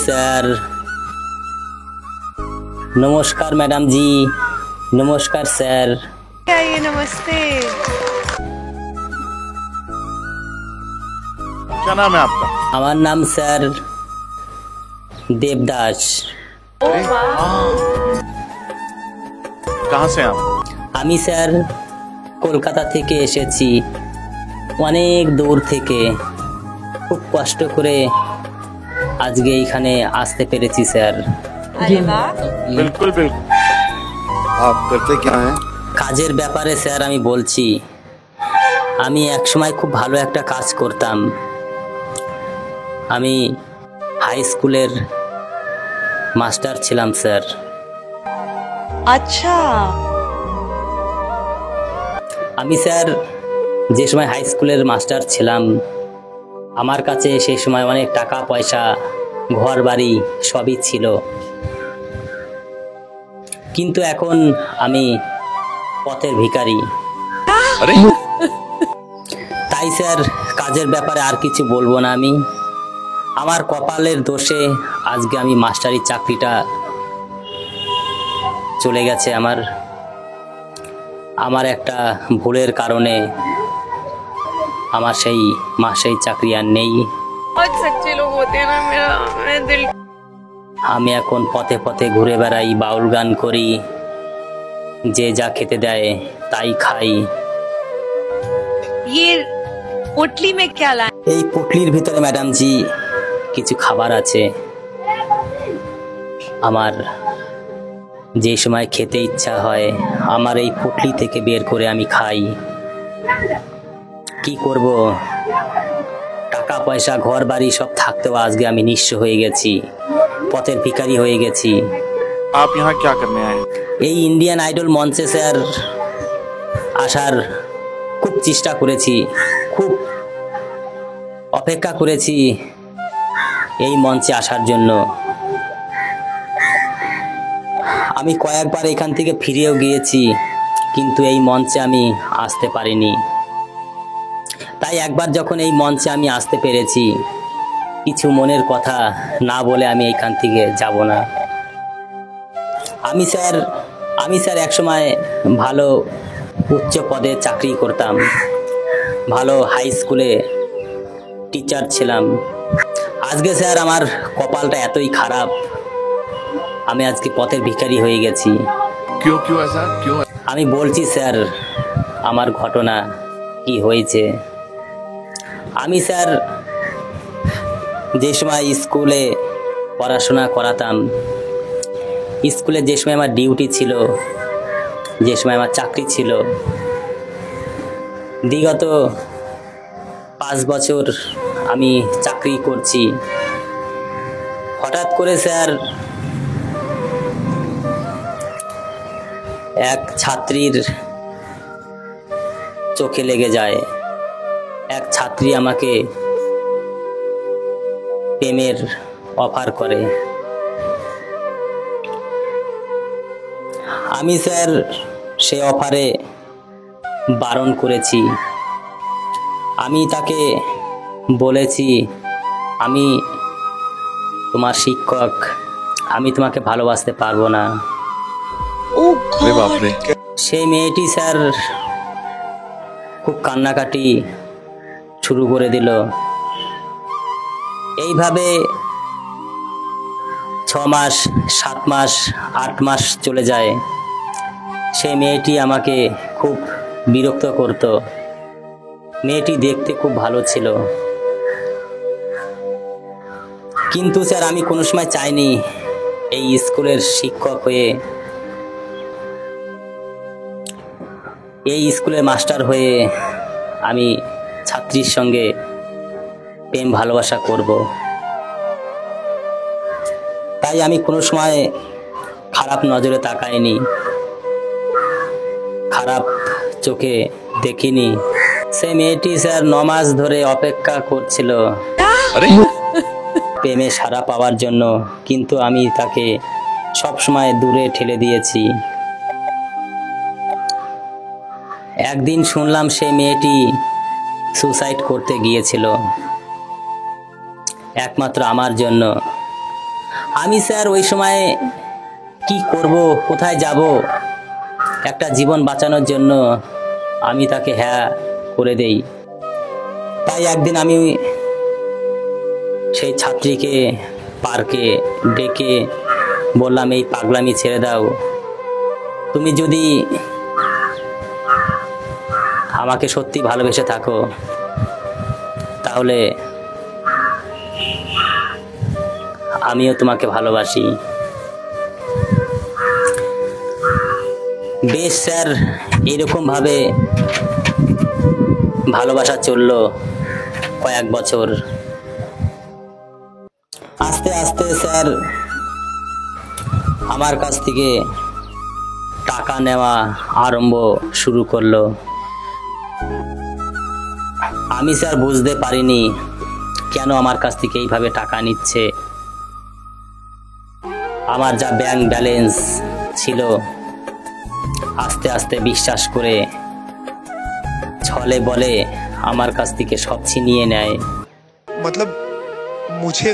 Sir. नमस्कार madam जी। नमस्कार sir. ये नमस्ते। क्या नाम है आपका? हमारा नाम सर देवदास। कहाँ से आप? আমি স্যার কলকাতা থেকে এসেছি, অনেক দূর থেকে, খুব কষ্ট করে আজকে এখানে আসতে পেরেছি স্যার। अरे वाह। बिल्कुल बिल्कुल। आप करते क्या हैं? কাজের ব্যাপারে স্যার আমি বলছি, আমি একসময় খুব ভালো একটা কাজ করতাম। আমি হাই স্কুলের মাস্টার ছিলাম স্যার। अच्छा। আমি স্যার যে সময় হাই স্কুলের মাস্টার ছিলাম, আমার কাছে সেই সময় অনেক টাকা পয়সা, ঘর বাড়ি সবই ছিল, কিন্তু এখন আমি পথের ভিখারি। अरे তাই স্যার কাজের ব্যাপারে আর কিছু বলবো না। আমি আমার কপালের দোষে আজকে আমি মাস্টারি চাকরিটা চলে গেছে। আমার একটা ভুলের কারণে আমার সেই মাস্টারি চাকরি আর নেই। बहुत सच्चे लोग होते हैं ना, मैं दिल। আমি এখন পথে পথে ঘুরে বেড়াই, বাউল গান করি, যে যা খেতে দেয় তাই খাই। ये पोटली में क्या लाए? এই পুটলির ভিতরে ম্যাডাম জি কিছু খাবার আছে। আমার যে সময় খেতে ইচ্ছা হয় আমার এই পুটলি থেকে বের করে আমি খাই। কি করব, টাকা পয়সা ঘর বাড়ি সব থাকতেও আজকে আমি নিঃস্ব হয়ে গেছি, পথের ভিখারি হয়ে গেছি। आप यहाँ क्या करने आए? এই ইন্ডিয়ান আইডল মঞ্চে স্যার আসার খুব চেষ্টা করেছি, খুব অপেক্ষা করেছি এই মঞ্চে আসার জন্য। আমি কয়েকবার এখান থেকে ফিরেও গিয়েছি, কিন্তু এই মঞ্চে আমি আসতে পারিনি। তাই একবার যখন এই মঞ্চে আমি আসতে পেরেছি, কিছু মনের কথা না বলে আমি এখান থেকে যাব না। আমি স্যার একসময় ভালো উচ্চ পদে চাকরি করতাম, ভালো হাই স্কুলে টিচার ছিলাম। আজকে স্যার আমার কপালটা এতই খারাপ, আমি আজকে পথের ভিখারি হয়ে গেছি। क्यों क्यों ऐसा क्यों? আমি বলছি স্যার আমার ঘটনা কি হয়েছে। আমি স্যার যে সময় স্কুলে পড়াশোনা করাতাম, স্কুলে যে সময় আমার ডিউটি ছিল, যে সময় আমার চাকরি ছিল, বিগত 5 বছর আমি চাকরি করছি। হঠাৎ করে স্যার এক ছাত্রীর চোখে লেগে যায়। এক ছাত্রী আমাকে প্রেমের অফার করে। আমি স্যার সে অফারে বারণ করেছি। আমি তাকে বলেছি, আমি তোমার শিক্ষক, আমি তোমাকে ভালোবাসতে পারবো না। अरे बाप रे। সেই মেয়েটি স্যার খুব কান্নাকাটি শুরু করে দিল। এইভাবে 6 মাস, 7 মাস, 8 মাস চলে যায়। সেই মেয়েটি আমাকে খুব বিরক্ত করত। মেয়েটি দেখতে খুব ভালো ছিল, কিন্তু স্যার আমি কোনো সময় চাইনি এই স্কুলের শিক্ষক হয়ে, এই স্কুলের মাস্টার হয়ে আমি ছাত্রীর সঙ্গে প্রেম ভালোবাসা করব। তাই আমি কোনো সময় খারাপ নজরে তাকাইনি, খারাপ চোখে দেখিনি। সে মেয়েটি স্যার 9 মাস ধরে অপেক্ষা করছিল अरे প্রেমে সাড়া পাওয়ার জন্য, কিন্তু আমি তাকে সবসময় দূরে ঠেলে দিয়েছি। একদিন শুনলাম সেই মেয়েটি সুসাইড করতে গিয়েছিল, একমাত্র আমার জন্য। আমি স্যার ওই সময় কি করব, কোথায় যাব, একটা জীবন বাঁচানোর জন্য আমি তাকে হ্যাঁ করে দেই। তাই একদিন আমি সেই ছাত্রীকে পার্কে ডেকে বললাম, এই পাগলামি ছেড়ে দাও, তুমি যদি আমাকে সত্যি ভালোবেসে থাকো তাহলে আমিও তোমাকে ভালোবাসি। বেশ স্যার, এরকমভাবে ভালোবাসা চললো কয়েক বছর। আস্তে আস্তে স্যার আমার কাছ থেকে টাকা নেওয়া আরম্ভ শুরু করলো। আমি স্যার বুঝতে পারিনি কেন আমার কাছ থেকে এইভাবে টাকা নিচ্ছে। আমার যা ব্যাংক ব্যালেন্স ছিল আস্তে আস্তে বিশ্বাস করে ছলে বলে আমার কাছ থেকে সব ছিনিয়ে নেয়। मतलब मुझे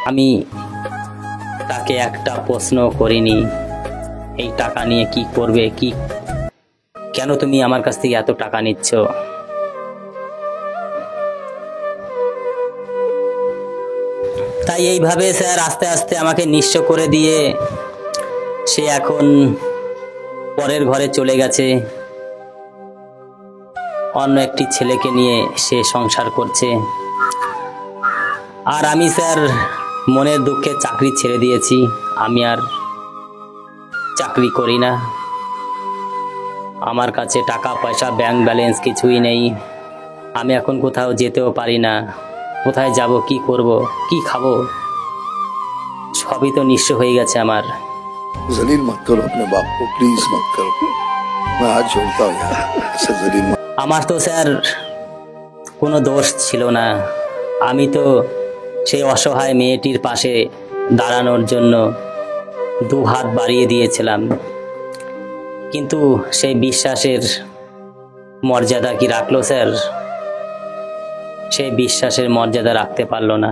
আমি তাকে একটা প্রশ্ন করিনি, এই টাকা নিয়ে কি করবে, কি কেন তুমি আমার কাছ থেকে এত টাকা নিচ্ছ। তাই এইভাবে স্যার আস্তে আস্তে আমাকে নিঃস্ব করে দিয়ে সে এখন পরের ঘরে চলে গেছে, অন্য একটি ছেলেকে নিয়ে সে সংসার করছে। আর আমি স্যার মনের দুঃখে চাকরি ছেড়ে দিয়েছি, আমি আর চাকরি করি না। আমার কাছে টাকা পয়সা ব্যাংক ব্যালেন্স কিছুই নেই, আমি এখন কোথাও যেতেও পারি না, কোথায় যাব, কি করব, কি খাবো, সবই তো নিঃস্ব হয়ে গেছে আমার। जलील मत करो अपने बाप को, प्लीज मत करो। मैं आज छोड़ता हूँ यार, ऐसे जलील मत। আমার তো স্যার কোনো দোষ ছিল না, আমি তো সেই অসহায় মেয়েটির পাশে দাঁড়ানোর জন্য দু হাত বাড়িয়ে দিয়েছিলাম, কিন্তু সেই বিশ্বাসের মর্যাদা কি রাখলো স্যার? সেই বিশ্বাসের মর্যাদা রাখতে পারলো না।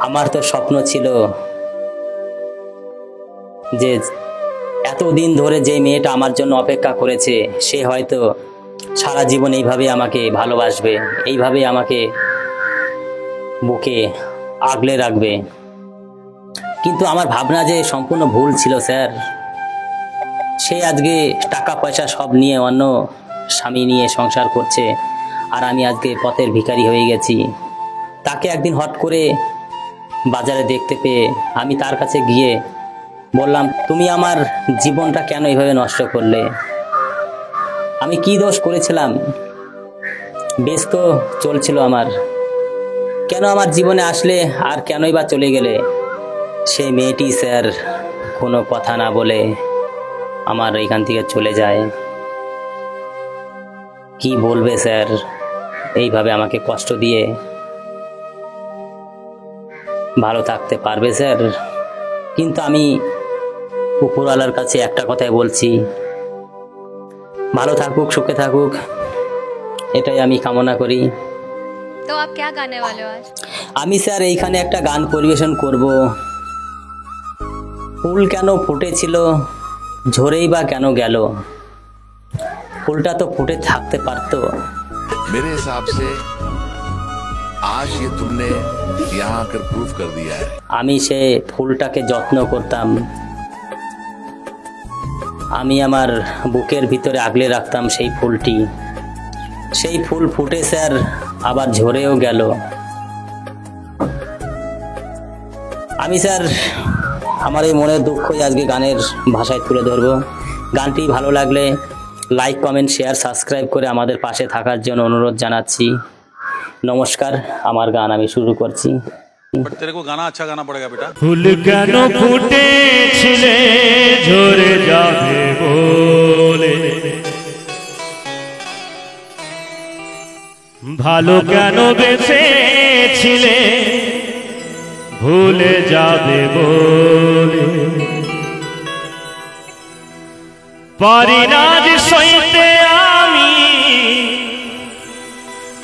আমার তো স্বপ্ন ছিল যে এতদিন ধরে যে মেয়েটা আমার জন্য অপেক্ষা করেছে সে হয়তো সারা জীবন এইভাবে আমাকে ভালোবাসবে, এইভাবে আমাকে বুকে আগলে রাখবে। কিন্তু আমার ভাবনা যে সম্পূর্ণ ভুল ছিল স্যার। সে আজকে টাকা পয়সা সব নিয়ে অন্য স্বামী নিয়ে সংসার করছে, আর আমি আজকে পথের ভিখারি হয়ে গেছি। তাকে একদিন হট করে বাজারে দেখতে পেয়ে আমি তার কাছে গিয়ে বললাম, তুমি আমার জীবনটা কেন এইভাবে নষ্ট করলে? আমি কি দোষ করেছিলাম? বেশ তো চলছিল আমার, কেন আমার জীবনে আসলে আর কেনই বা চলে গেলে? সেই মেয়েটি স্যার কোনো কথা না বলে আমার এখান থেকে চলে যায়। কি বলবে স্যার, এইভাবে আমাকে কষ্ট দিয়ে ভালো থাকতে পারবে স্যার? কিন্তু আমি উপরওয়ালার কাছে একটা কথাই বলছি, ভালো থাকুক, সুখে থাকুক, এটাই আমি কামনা করি। तो आप क्या गाने वाले हो आज? আমি স্যার এইখানে একটা গান পরিবেশন করব। ফুল কেন ফুটেছিল, ঝরেই বা কেন গেল? ফুলটা তো ফুটে থাকতে পারতো। मेरे हिसाब से आज ये तुमने यहाँ आकर प्रूफ कर दिया है। আমি সে ফুলটাকে যত্ন করতাম, আমি আমার বুকের ভিতরে আগলে রাখতাম সেই ফুলটি। সেই ফুল ফুটে স্যার আবার ঝরেও গেল। আমি স্যার আমার এই মনের দুঃখই আজকে গানের ভাষায় তুলে ধরবো। গানটি ভালো লাগলে লাইক, কমেন্ট, শেয়ার, সাবস্ক্রাইব করে আমাদের পাশে থাকার জন্য অনুরোধ জানাচ্ছি। নমস্কার, আমার গান আমি শুরু করছি। बट तेरे को गाना अच्छा गाना पड़ेगा बेटा। ফুল কেন ফুটেছিলে ঝরে যাবে বলে, ভালো কেন বেঁচেছিলে ভুলে যাবে বলে, পারি না যে সইতে আমি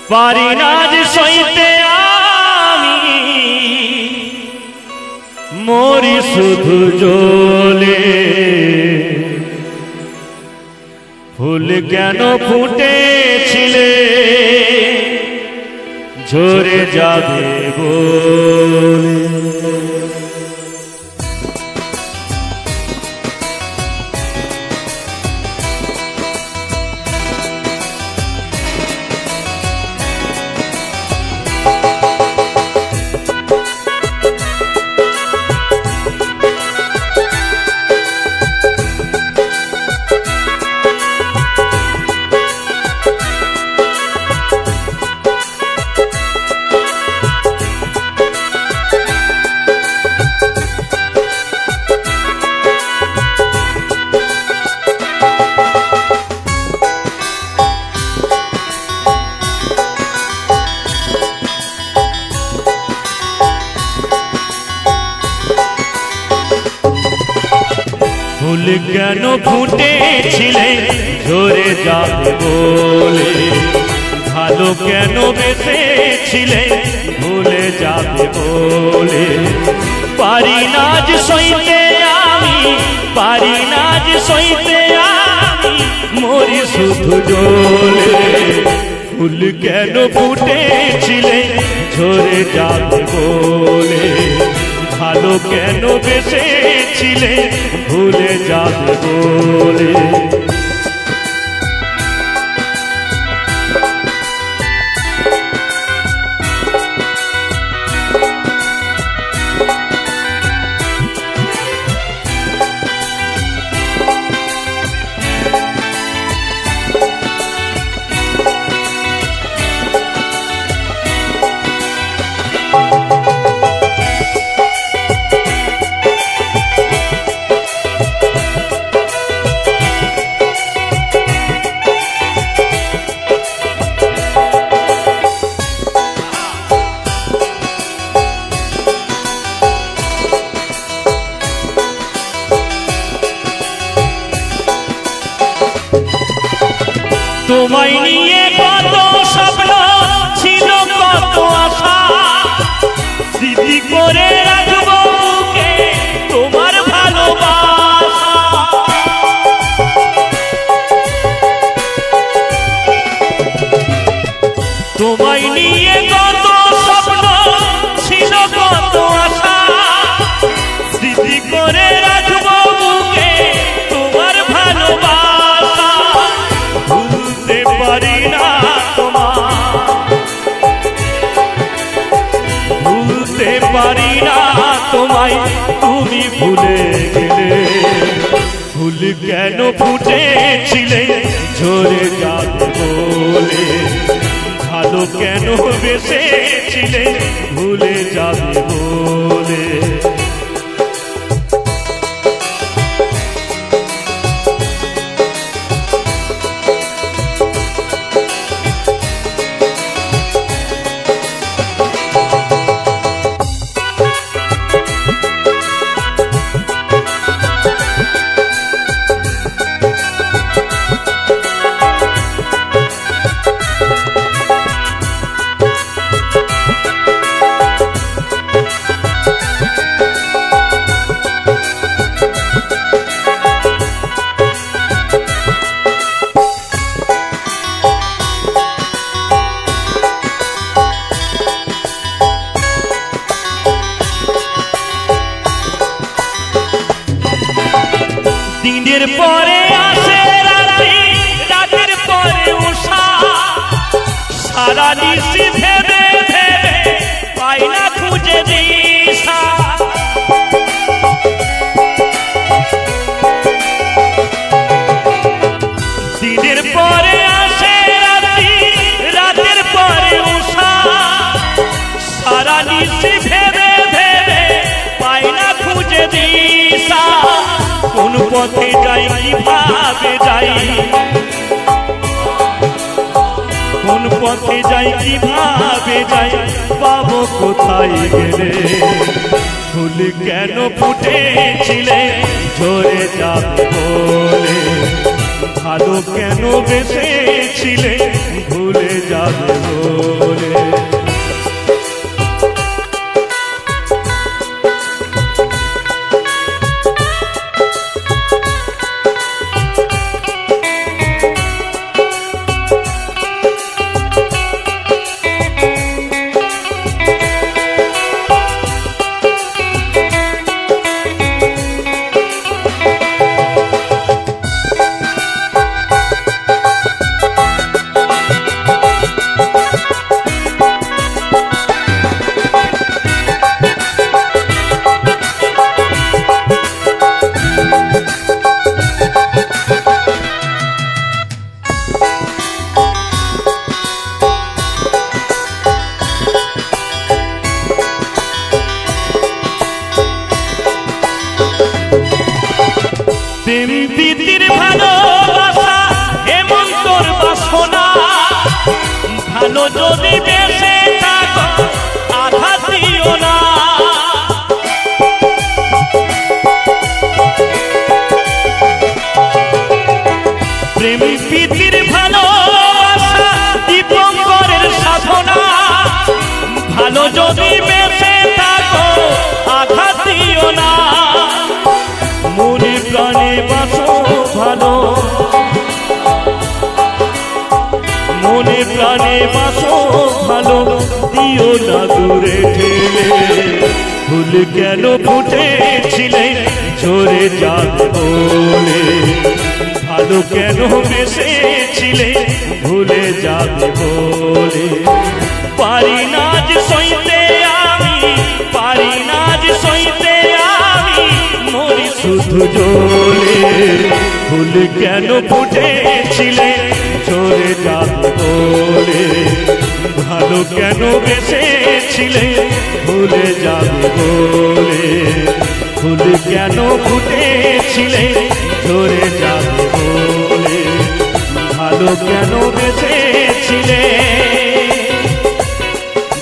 পারি না যে সইতে আমি মরি শুধু জ্বলে ফুল কেন ফুটেছিলে ঝরে যাবে বলে ফুল কেন ফুটেছিলে ঝরে যাবে বলে ভালো কেন বেসেছিলে ভুলে যাবে বলে পারি না যে সইতে আমি পারি না যে সইতে আমি মরি শুধু জ্বলে ফুল কেন ফুটেছিলে ঝরে যাবে বলে ভালো কেন বেসেছিলে ভুলে যাবে বলে তোমায় নিয়ে কত স্বপ্ন ছিল কত আশা স্মৃতি করে রাখবো বুকে তোমার ভালোবাসা তোমায় নিয়ে কত স্বপ্ন ছিল কত আশা স্মৃতি করে রাখবো বুকে তোমার ভালোবাসা ভুলতে পারি না তোমার ভুলতে পারি না তোমায় তুমি ভুলে গেলে ফুল কেন ফুটেছিলে ঝরে যাবে বলে ভালো কেন বেসেছিলে ভুলে যাবে বলে দিনের পরে আসে রাত্রি রাতের পরে উষা সারা নিশি ভেবে ভেবে পাই না খুঁজে দিশা দিনের পরে আসে রাত্রি রাতের পরে উষা সারা নিশি ভেবে ভেবে পাই না খুঁজে দিশা কোন পথে যাই কিভাবে যাই কোন পথে যাই কিভাবে যাই পাবো কোথায় গেলে ফুল কেন ফুটেছিলে ঝরে যাবে বলে ভালো কেন বেসেছিলে ভুলে যাবে বলে ভালোবাসা হেমন্তর বাসনা, ভালো যদি বেঁচে থাকো আঘাত দিও না। প্রেম প্রীতির ভালোবাসা দীপঙ্করের সাধনা, ভালো যদি বেঁচে থাকো আঘাত দিও না। মনে প্রাণে বাসো ভালো, মনে প্রাণে বাসো ভালো, দিও না দূরে ঠেলে। ফুল কেন ফুটেছিলে ঝরে যাবে বলে, ভালো কেন বেসেছিলে ভুলে যাবে বলে। পারি না যে সইতে আমি, পারি না যে সইতে আমি, মরি শুধু জ্বলে। ফুল কেন ফুটেছিলে ঝরে যাবে বলে, ভালো কেন বেসেছিলে ভুলে যাবে বলে। ফুল কেন ফুটেছিলে ঝরে যাবে বলে, ভালো কেন বেসেছিলে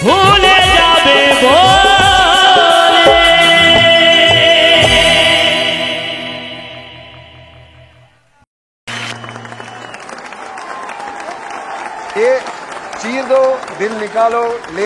ভুলে যাবে বলে। ये चीर दो, दिल निकालो, ले